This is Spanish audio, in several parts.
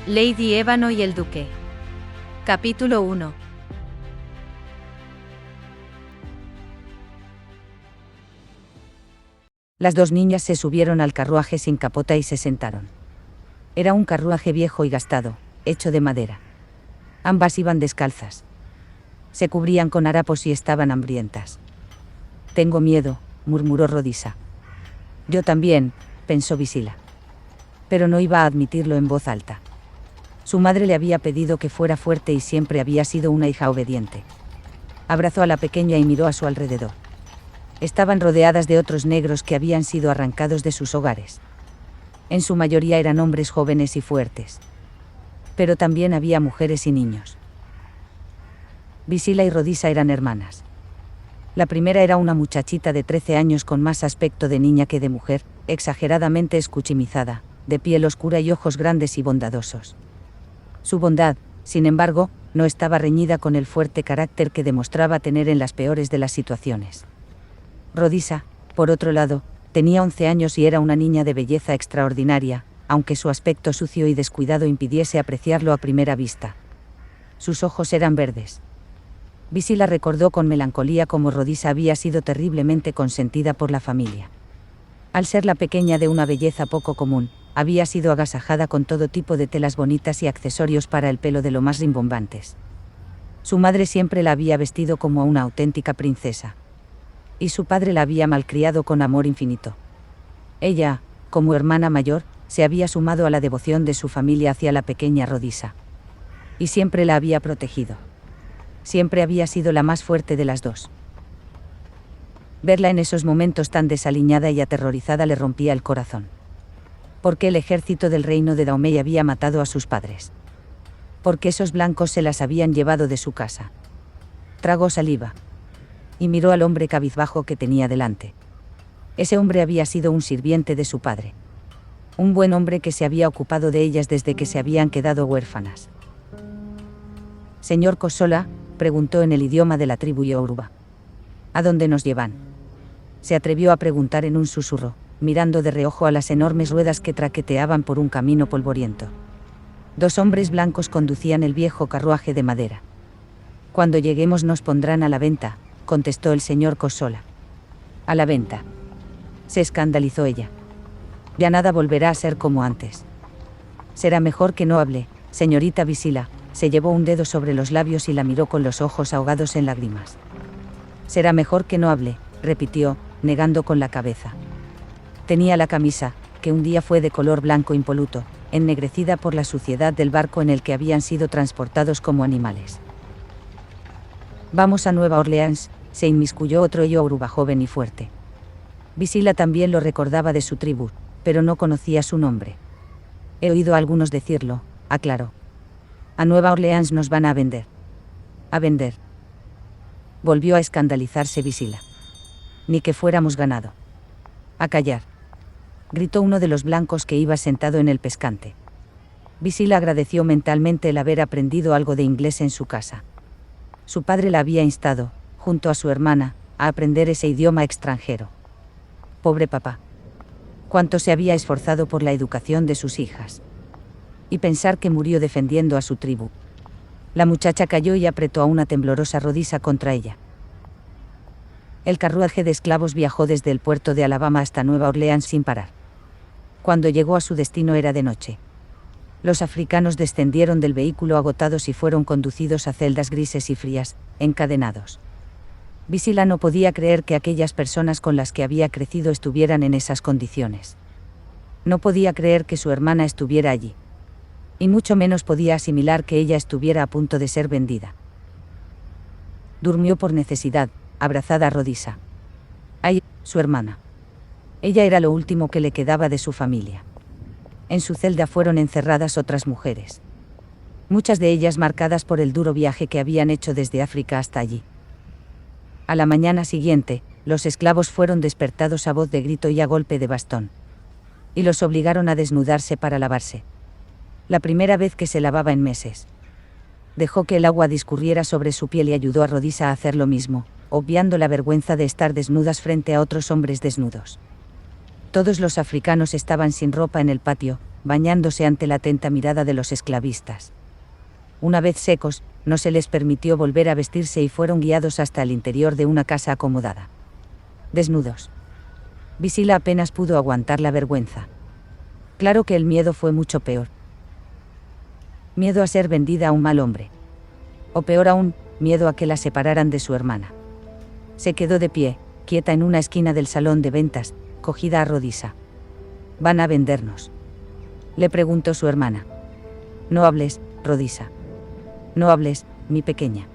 Lady Ébano y el Duque. Capítulo 1. Las dos niñas se subieron al carruaje sin capota y se sentaron. Era un carruaje viejo y gastado, hecho de madera. Ambas iban descalzas. Se cubrían con harapos y estaban hambrientas. «Tengo miedo», murmuró Rhodisa. «Yo también», pensó Visila. Pero no iba a admitirlo en voz alta. Su madre le había pedido que fuera fuerte y siempre había sido una hija obediente. Abrazó a la pequeña y miró a su alrededor. Estaban rodeadas de otros negros que habían sido arrancados de sus hogares. En su mayoría eran hombres jóvenes y fuertes. Pero también había mujeres y niños. Visila y Rhodisa eran hermanas. La primera era una muchachita de 13 años con más aspecto de niña que de mujer, exageradamente escuchimizada, de piel oscura y ojos grandes y bondadosos. Su bondad, sin embargo, no estaba reñida con el fuerte carácter que demostraba tener en las peores de las situaciones. Rhodisa, por otro lado, tenía 11 años y era una niña de belleza extraordinaria, aunque su aspecto sucio y descuidado impidiese apreciarlo a primera vista. Sus ojos eran verdes. Visila recordó con melancolía cómo Rhodisa había sido terriblemente consentida por la familia. Al ser la pequeña de una belleza poco común, había sido agasajada con todo tipo de telas bonitas y accesorios para el pelo de lo más rimbombantes. Su madre siempre la había vestido como a una auténtica princesa. Y su padre la había malcriado con amor infinito. Ella, como hermana mayor, se había sumado a la devoción de su familia hacia la pequeña Rhodisa. Y siempre la había protegido. Siempre había sido la más fuerte de las dos. Verla en esos momentos tan desaliñada y aterrorizada le rompía el corazón. ¿Por qué el ejército del reino de Daomei había matado a sus padres? ¿Por qué esos blancos se las habían llevado de su casa? Tragó saliva. Y miró al hombre cabizbajo que tenía delante. Ese hombre había sido un sirviente de su padre. Un buen hombre que se había ocupado de ellas desde que se habían quedado huérfanas. «Señor Kosola», preguntó en el idioma de la tribu Yoruba. «¿A dónde nos llevan?», se atrevió a preguntar en un susurro, mirando de reojo a las enormes ruedas que traqueteaban por un camino polvoriento. Dos hombres blancos conducían el viejo carruaje de madera. «Cuando lleguemos nos pondrán a la venta», contestó el señor Kosola. «¿A la venta?», se escandalizó ella. «Ya nada volverá a ser como antes. Será mejor que no hable, señorita Visila», se llevó un dedo sobre los labios y la miró con los ojos ahogados en lágrimas. «Será mejor que no hable», repitió, negando con la cabeza. Tenía la camisa, que un día fue de color blanco impoluto, ennegrecida por la suciedad del barco en el que habían sido transportados como animales. «Vamos a Nueva Orleans», se inmiscuyó otro yoruba joven y fuerte. Visila también lo recordaba de su tribu, pero no conocía su nombre. «He oído a algunos decirlo», aclaró. «A Nueva Orleans nos van a vender». «¿A vender?», volvió a escandalizarse Visila. «Ni que fuéramos ganado». «A callar», gritó uno de los blancos que iba sentado en el pescante. Visila agradeció mentalmente el haber aprendido algo de inglés en su casa. Su padre la había instado, junto a su hermana, a aprender ese idioma extranjero. Pobre papá. Cuánto se había esforzado por la educación de sus hijas. Y pensar que murió defendiendo a su tribu. La muchacha cayó y apretó a una temblorosa Rhodisa contra ella. El carruaje de esclavos viajó desde el puerto de Alabama hasta Nueva Orleans sin parar. Cuando llegó a su destino era de noche. Los africanos descendieron del vehículo agotados y fueron conducidos a celdas grises y frías, encadenados. Visila no podía creer que aquellas personas con las que había crecido estuvieran en esas condiciones. No podía creer que su hermana estuviera allí. Y mucho menos podía asimilar que ella estuviera a punto de ser vendida. Durmió por necesidad, abrazada a Rhodisa. Ay, su hermana. Ella era lo último que le quedaba de su familia. En su celda fueron encerradas otras mujeres. Muchas de ellas marcadas por el duro viaje que habían hecho desde África hasta allí. A la mañana siguiente, los esclavos fueron despertados a voz de grito y a golpe de bastón. Y los obligaron a desnudarse para lavarse. La primera vez que se lavaba en meses. Dejó que el agua discurriera sobre su piel y ayudó a Rhodisa a hacer lo mismo, obviando la vergüenza de estar desnudas frente a otros hombres desnudos. Todos los africanos estaban sin ropa en el patio, bañándose ante la atenta mirada de los esclavistas. Una vez secos, no se les permitió volver a vestirse y fueron guiados hasta el interior de una casa acomodada. Desnudos. Visila apenas pudo aguantar la vergüenza. Claro que el miedo fue mucho peor. Miedo a ser vendida a un mal hombre. O peor aún, miedo a que la separaran de su hermana. Se quedó de pie, quieta en una esquina del salón de ventas, cogida a Rhodisa. «¿Van a vendernos?», le preguntó su hermana. «No hables, Rhodisa. No hables, mi pequeña.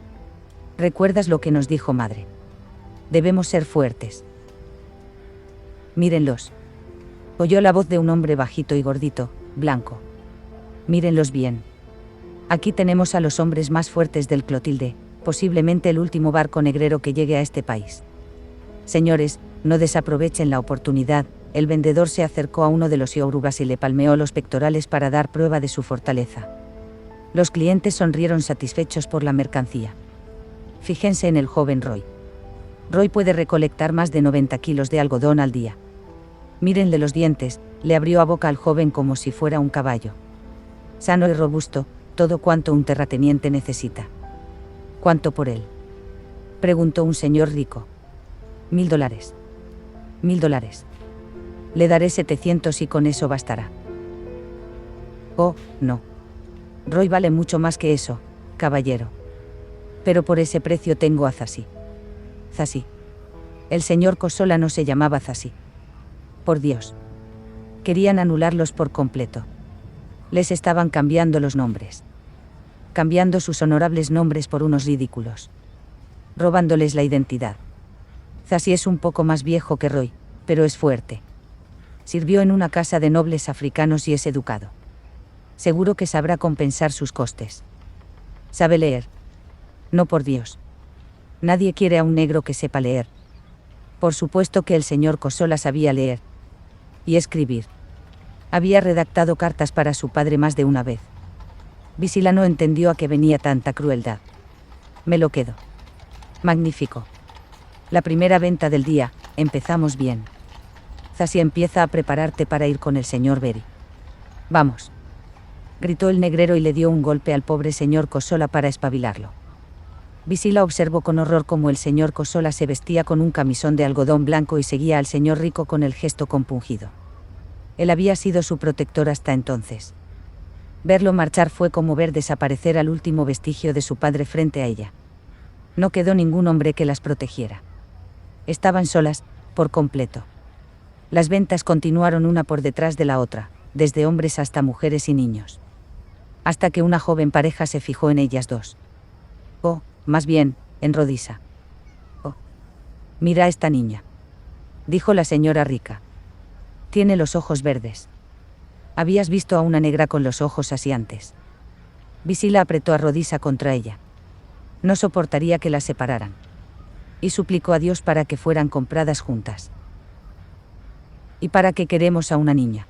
¿Recuerdas lo que nos dijo madre? Debemos ser fuertes». «Mírenlos». Oyó la voz de un hombre bajito y gordito, blanco. «Mírenlos bien. Aquí tenemos a los hombres más fuertes del Clotilde, posiblemente el último barco negrero que llegue a este país. Señores, no desaprovechen la oportunidad». El vendedor se acercó a uno de los yorubas y le palmeó los pectorales para dar prueba de su fortaleza. Los clientes sonrieron satisfechos por la mercancía. Fíjense en el joven Roy. Roy puede recolectar más de 90 kilos de algodón al día. Mírenle los dientes, le abrió a boca al joven como si fuera un caballo. Sano y robusto, todo cuanto un terrateniente necesita. ¿Cuánto por él?, preguntó un señor rico. $1000. $1000. Le daré 700 y con eso bastará. Oh, no. Roy vale mucho más que eso, caballero. Pero por ese precio tengo a Zassi. Zassi. El señor Kosola no se llamaba Zassi. Por Dios. Querían anularlos por completo. Les estaban cambiando los nombres. Cambiando sus honorables nombres por unos ridículos. Robándoles la identidad. Zassi es un poco más viejo que Roy, pero es fuerte. Sirvió en una casa de nobles africanos y es educado. Seguro que sabrá compensar sus costes. ¿Sabe leer? No, por Dios. Nadie quiere a un negro que sepa leer. Por supuesto que el señor Kosola sabía leer. Y escribir. Había redactado cartas para su padre más de una vez. Visila no entendió a qué venía tanta crueldad. Me lo quedo. Magnífico. La primera venta del día, empezamos bien. Zassi, empieza a prepararte para ir con el señor Berry. Vamos. Gritó el negrero y le dio un golpe al pobre señor Kosola para espabilarlo. Visila observó con horror cómo el señor Kosola se vestía con un camisón de algodón blanco y seguía al señor rico con el gesto compungido. Él había sido su protector hasta entonces. Verlo marchar fue como ver desaparecer al último vestigio de su padre frente a ella. No quedó ningún hombre que las protegiera. Estaban solas, por completo. Las ventas continuaron una por detrás de la otra, desde hombres hasta mujeres y niños. Hasta que una joven pareja se fijó en ellas dos. Oh, más bien, en Rhodisa. Oh. Mira a esta niña, dijo la señora rica. Tiene los ojos verdes. ¿Habías visto a una negra con los ojos así antes? Visila apretó a Rhodisa contra ella. No soportaría que las separaran. Y suplicó a Dios para que fueran compradas juntas. ¿Y para qué queremos a una niña?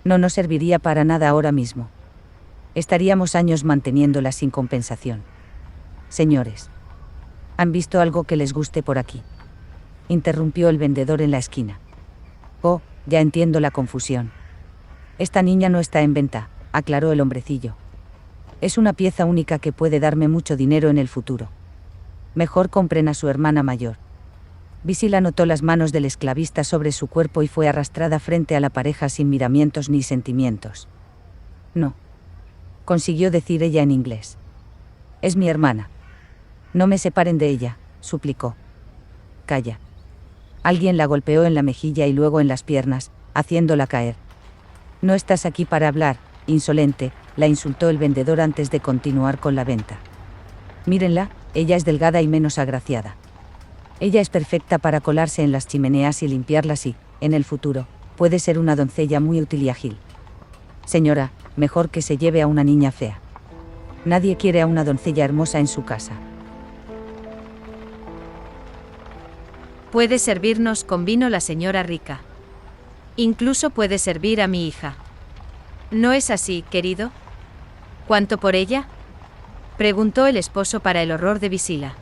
No nos serviría para nada ahora mismo. Estaríamos años manteniéndola sin compensación. Señores. ¿Han visto algo que les guste por aquí?, interrumpió el vendedor en la esquina. Oh, ya entiendo la confusión. Esta niña no está en venta, aclaró el hombrecillo. Es una pieza única que puede darme mucho dinero en el futuro. Mejor compren a su hermana mayor. Visila notó las manos del esclavista sobre su cuerpo y fue arrastrada frente a la pareja sin miramientos ni sentimientos. No. Consiguió decir ella en inglés. Es mi hermana. No me separen de ella, suplicó. Calla. Alguien la golpeó en la mejilla y luego en las piernas, haciéndola caer. No estás aquí para hablar, insolente, la insultó el vendedor antes de continuar con la venta. Mírenla, ella es delgada y menos agraciada. Ella es perfecta para colarse en las chimeneas y limpiarlas y, en el futuro, puede ser una doncella muy útil y ágil. Señora, mejor que se lleve a una niña fea. Nadie quiere a una doncella hermosa en su casa. Puede servirnos con vino la señora rica. Incluso puede servir a mi hija. ¿No es así, querido? ¿Cuánto por ella?, preguntó el esposo para el horror de Visila.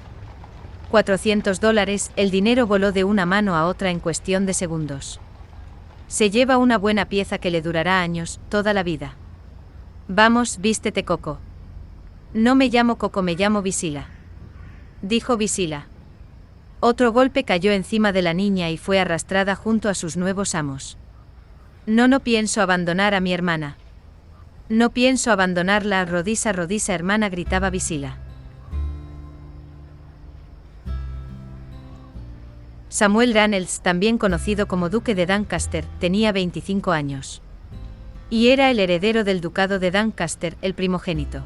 $400, el dinero voló de una mano a otra en cuestión de segundos. Se lleva una buena pieza que le durará años, toda la vida. Vamos, vístete, Coco. No me llamo Coco, me llamo Visila. Dijo Visila. Otro golpe cayó encima de la niña y fue arrastrada junto a sus nuevos amos. No pienso abandonar a mi hermana. No pienso abandonarla, Rodisa, Rodisa, hermana, gritaba Visila. Samuel Ranels, también conocido como Duque de Doncaster, tenía 25 años. Y era el heredero del ducado de Doncaster, el primogénito.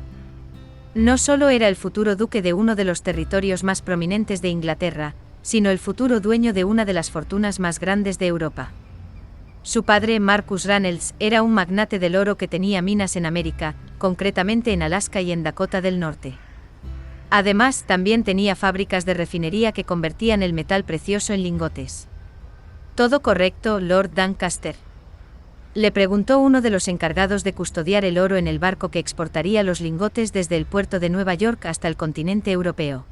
No solo era el futuro duque de uno de los territorios más prominentes de Inglaterra, sino el futuro dueño de una de las fortunas más grandes de Europa. Su padre, Marcus Ranels, era un magnate del oro que tenía minas en América, concretamente en Alaska y en Dakota del Norte. Además, también tenía fábricas de refinería que convertían el metal precioso en lingotes. ¿Todo correcto, Lord Doncaster?, le preguntó uno de los encargados de custodiar el oro en el barco que exportaría los lingotes desde el puerto de Nueva York hasta el continente europeo.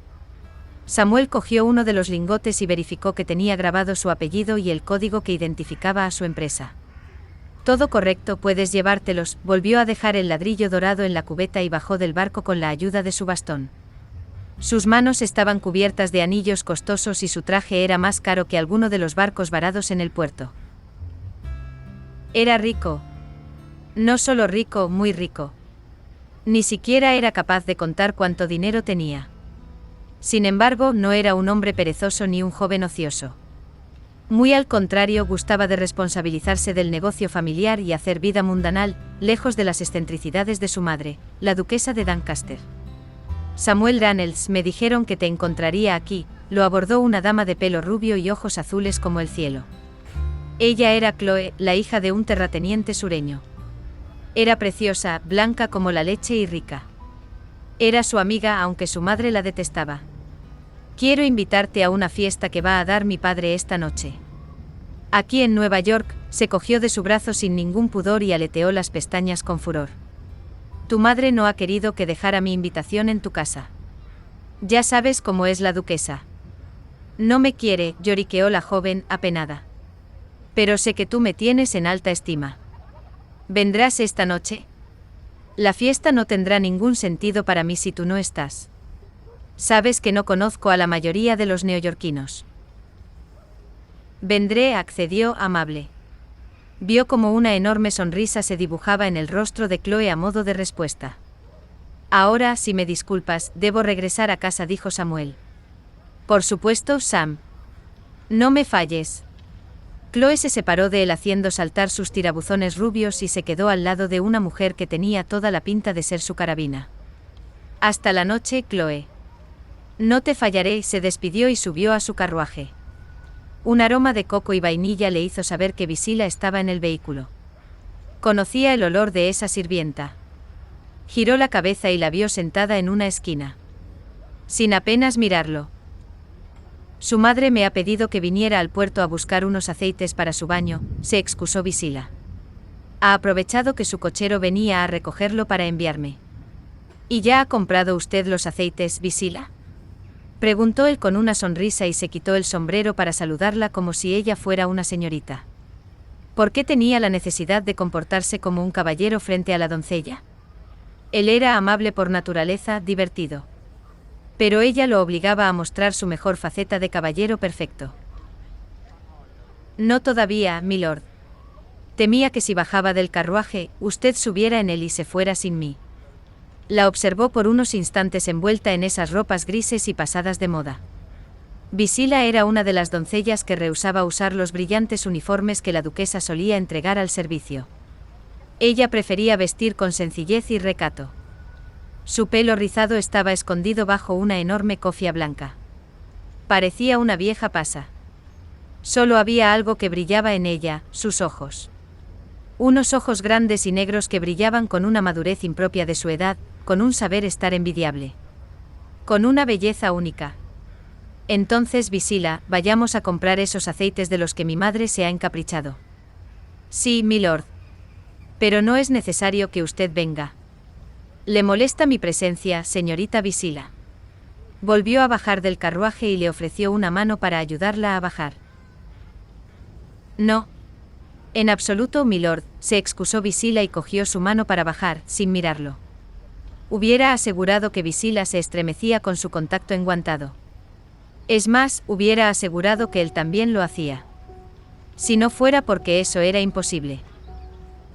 Samuel cogió uno de los lingotes y verificó que tenía grabado su apellido y el código que identificaba a su empresa. Todo correcto, puedes llevártelos. Volvió a dejar el ladrillo dorado en la cubeta y bajó del barco con la ayuda de su bastón. Sus manos estaban cubiertas de anillos costosos y su traje era más caro que alguno de los barcos varados en el puerto. Era rico. No solo rico, muy rico. Ni siquiera era capaz de contar cuánto dinero tenía. Sin embargo, no era un hombre perezoso ni un joven ocioso. Muy al contrario, gustaba de responsabilizarse del negocio familiar y hacer vida mundanal, lejos de las excentricidades de su madre, la duquesa de Doncaster. Samuel Ranels, me dijeron que te encontraría aquí, lo abordó una dama de pelo rubio y ojos azules como el cielo. Ella era Chloe, la hija de un terrateniente sureño. Era preciosa, blanca como la leche y rica. Era su amiga, aunque su madre la detestaba. Quiero invitarte a una fiesta que va a dar mi padre esta noche. Aquí en Nueva York, se cogió de su brazo sin ningún pudor y aleteó las pestañas con furor. Tu madre no ha querido que dejara mi invitación en tu casa. Ya sabes cómo es la duquesa. No me quiere, lloriqueó la joven, apenada. Pero sé que tú me tienes en alta estima. ¿Vendrás esta noche? La fiesta no tendrá ningún sentido para mí si tú no estás. Sabes que no conozco a la mayoría de los neoyorquinos. Vendré, accedió, amable. Vio como una enorme sonrisa se dibujaba en el rostro de Chloe a modo de respuesta. Ahora, si me disculpas, debo regresar a casa, dijo Samuel. Por supuesto, Sam. No me falles. Chloe se separó de él haciendo saltar sus tirabuzones rubios y se quedó al lado de una mujer que tenía toda la pinta de ser su carabina. Hasta la noche, Chloe. No te fallaré, se despidió y subió a su carruaje. Un aroma de coco y vainilla le hizo saber que Visila estaba en el vehículo. Conocía el olor de esa sirvienta. Giró la cabeza y la vio sentada en una esquina. Sin apenas mirarlo. Su madre me ha pedido que viniera al puerto a buscar unos aceites para su baño, se excusó Visila. Ha aprovechado que su cochero venía a recogerlo para enviarme. ¿Y ya ha comprado usted los aceites, Visila?, preguntó él con una sonrisa y se quitó el sombrero para saludarla como si ella fuera una señorita. ¿Por qué tenía la necesidad de comportarse como un caballero frente a la doncella? Él era amable por naturaleza, divertido. Pero ella lo obligaba a mostrar su mejor faceta de caballero perfecto. No todavía, milord. Temía que si bajaba del carruaje, usted subiera en él y se fuera sin mí. La observó por unos instantes envuelta en esas ropas grises y pasadas de moda. Visila era una de las doncellas que rehusaba usar los brillantes uniformes que la duquesa solía entregar al servicio. Ella prefería vestir con sencillez y recato. Su pelo rizado estaba escondido bajo una enorme cofia blanca. Parecía una vieja pasa. Solo había algo que brillaba en ella, sus ojos. Unos ojos grandes y negros que brillaban con una madurez impropia de su edad, con un saber estar envidiable. Con una belleza única. Entonces, Visila, vayamos a comprar esos aceites de los que mi madre se ha encaprichado. Sí, milord. Pero no es necesario que usted venga. ¿Le molesta mi presencia, señorita Visila? Volvió a bajar del carruaje y le ofreció una mano para ayudarla a bajar. No. En absoluto, milord, se excusó Visila y cogió su mano para bajar, sin mirarlo. Hubiera asegurado que Visila se estremecía con su contacto enguantado. Es más, hubiera asegurado que él también lo hacía. Si no fuera porque eso era imposible.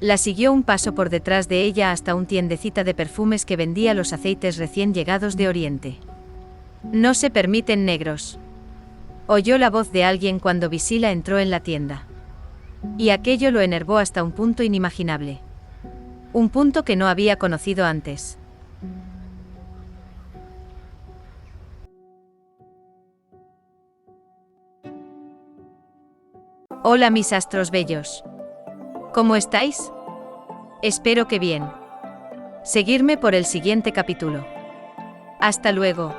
La siguió un paso por detrás de ella hasta un tiendecita de perfumes que vendía los aceites recién llegados de Oriente. No se permiten negros. Oyó la voz de alguien cuando Visila entró en la tienda. Y aquello lo enervó hasta un punto inimaginable. Un punto que no había conocido antes. Hola mis astros bellos. ¿Cómo estáis? Espero que bien. Seguirme por el siguiente capítulo. Hasta luego.